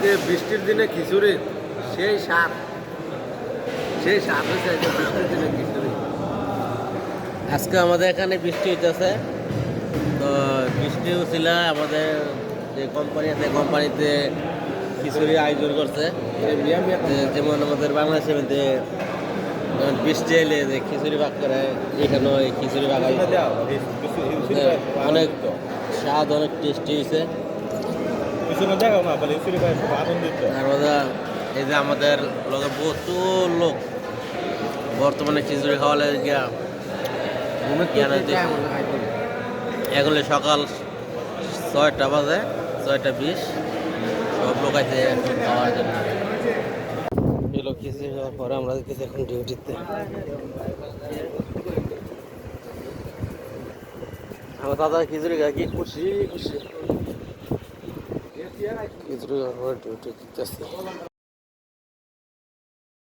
আজকে বৃষ্টির দিনে খিচুড়ি সেই স্বাদ হয়েছে আজকে বৃষ্টির দিনে খিচুড়ি। আজকে আমাদের এখানে বৃষ্টি হইতেছে, তো বৃষ্টি ছিল আমাদের যে কোম্পানি আছে কোম্পানিতে খিচুড়ি আয়োজন করছে। যেমন আমাদের বাংলাদেশের মধ্যে বৃষ্টি এলে যে খিচুড়ি ভাগ করে, এখানে ওই খিচুড়ি ভাগ অনেক স্বাদ, অনেক টেস্টি হয়েছে। এই যে আমাদের লোকের প্রচুর লোক বর্তমানে খিচুড়ি খাওয়ালে গিয়া এগুলো সকাল 6টা বাজে, 6টা 20 সব লোক আছে এখন খাওয়ার জন্য। এলো খিচুড়ি খাওয়ার পরে আমরা দেখতেছি এখন ডিউটিতে। আমার দাদা খিচুড়ি খায় কি খুশি খিচুড়ি খাওয়ার পরে ডিউটি দিতেছে।